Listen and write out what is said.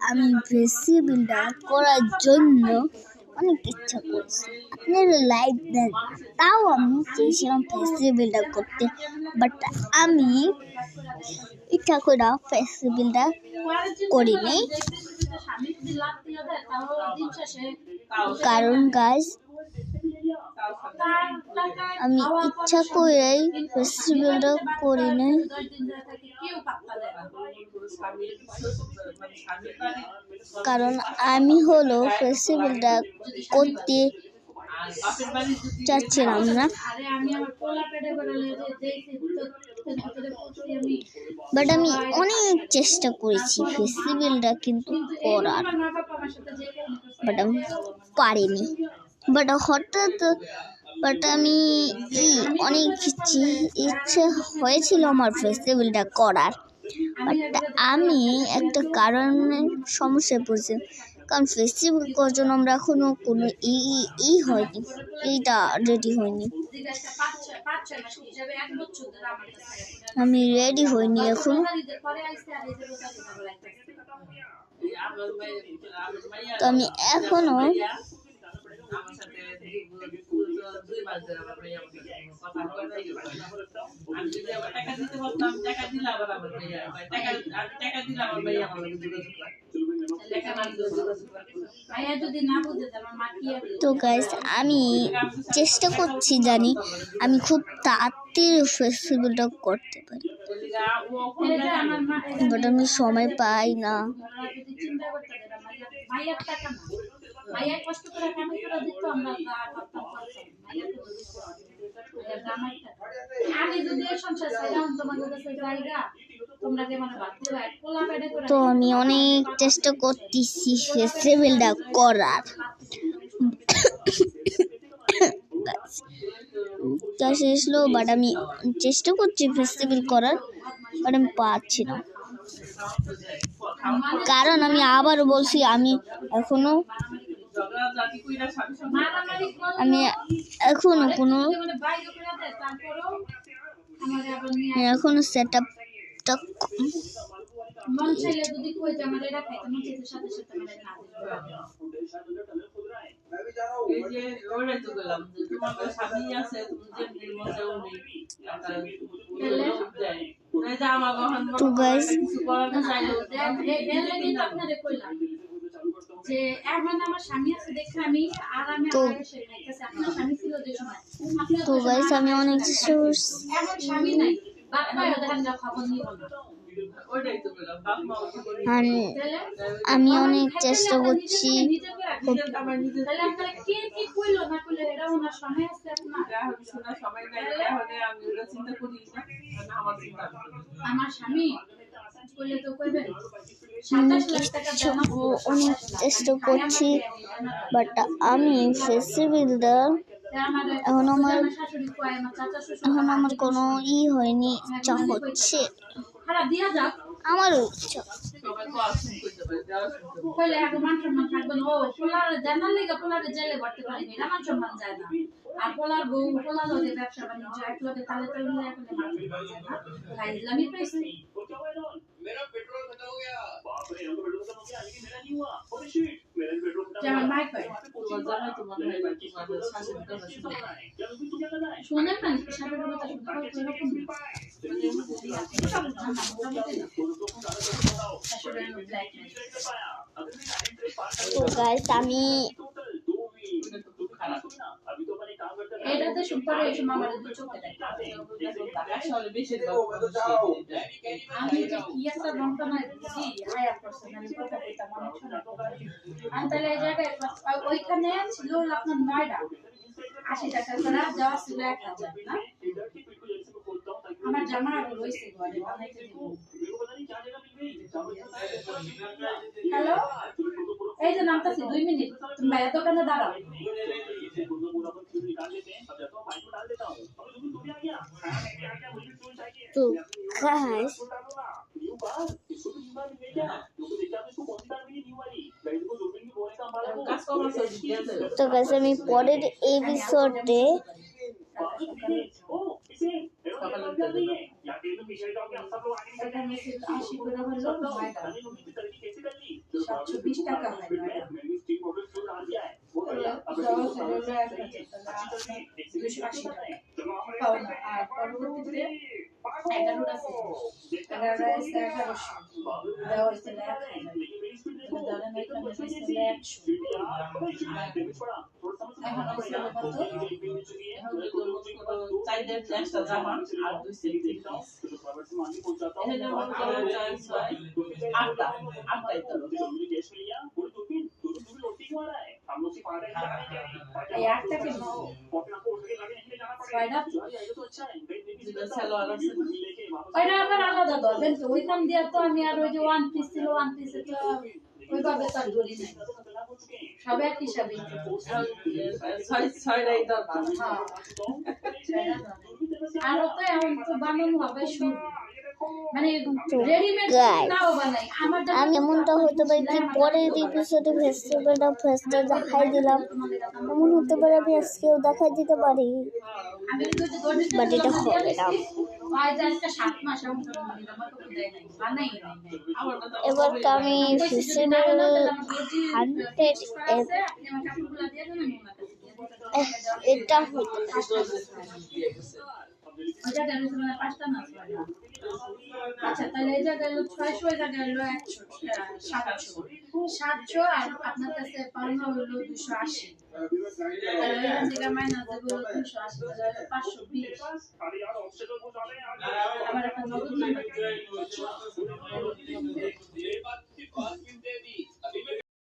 আমি বেশি বিল্ডার করার জন্য অনেক ইচ্ছা করছি। আপনারা লাইক দেন, তাও আমি চেয়েছিলাম ফেসি বিল্ডার করতে, বাট আমি ইচ্ছা করে ফেসি বিল্ডার করিনি। কারণ গাইস, আমি ইচ্ছা করেই ফেসি বিল্ডার করিনি। কারণ আমি হলো ফেসি বিল্ডার করতে চাচ্ছিলাম না, বাট আমি অনেক চেষ্টা করেছি ফেসি বিল্ডার কিন্তু করার, বাট আমি পারিনি। বাট আমি অনেক ইচ্ছে হয়েছিল আমার ফেসি বিল্ডার করার, বাট আমি একটা কারণে সমস্যায় পড়ছি। কারণ ফেসি বিল্ডার করার জন্য আমরা এখনো কোনো হয়নি, এইটা রেডি হয়নি। আমি রেডি হইনি এখন। তো আমি এখনো তো গাইস, আমি চেষ্টা করছি, জানি আমি খুব তাড়াতাড়ি ফেসি বিল্ডার করতে পারি, বাট আমি সময় পাই না। তো আমি অনেক চেষ্টা করতেছি ফেসি বিল্ডার করার, বাট আমি চেষ্টা করছি ফেসি বিল্ডার করার, বাট আমি পারছি না। কারণ আমি আবার বলছি, আমি এখনো সেট আপটা তো গাইস, আমি অনেক চেষ্টা করছি। আমি অনেক চেষ্টা করছি। অনেক চেষ্টা করছি, বাট আমি ফেসি বিল্ডার এখন আমার কোনো হয়নি। ইচ্ছা হচ্ছে, আমারও ইচ্ছা। তো গাইস, আমি ওইখানে ছিল আপনার 9টা 80 টাকা করে দেওয়া ছিল 1000 না, আমার জামা রয়েছে ঘরে বানাইতে দিব। হ্যালো, এই যে নামতাছি 2 মিনিট, তুমি ভাইয়া দোকানে দাঁড়াও। তো গাইস, আমি পরের এপিসোডে 720 টাকা হয় নয়টা। দেওয়া ছিল 1,000, তাহলে 280 টাকা পাওনা। আর পরবর্তীতে 11টা ছিল, 11টা এসে 1100 দেওয়া হয়েছিল 1,000। ধরেন এখানে হয়েছিল 100, এখন হয়েছিল কত? চাইদের একটা জামা আর 2 সেট পিস এখানে মনে করেন চয়েস হয় আটটাই তো এই 8টা কি 6টা যেটা সালোয়ার আছে না ওইটা আবার আলাদা ধরবেন তো। ওইখান দিয়ে তো আমি আর ওই যে ওয়ান পিস ছিল, ওয়ান পিসে তো ওইভাবে তার ধরি নাই, সব এক হিসাবে ছয়টাই দরকার হ্যাঁ। আরো তো এখন তো বানানো হবে শুরু, মানে রেডিমেড নাও বানাই আমার। আমি এমনটা হতে পারে কি পরের এপিসোডে ফেস্টিভ্যালটা দেখাই দিলাম, এমন হতে পারে আমি আজকেও দেখাই দিতে পারি, বাট এটা হবে না। এবার আমি ফেস্টিভ্যাল 100 এটা হতে আচ্ছা, তাহলে এই জায়গায় 600, এই জায়গায় 700 আর আপনার কাছে পাওনা হলো 280, তাহলে এখান থেকে মাইনাস দেবো 280, তাহলে 520। আবার একটা নতুন নাম্বার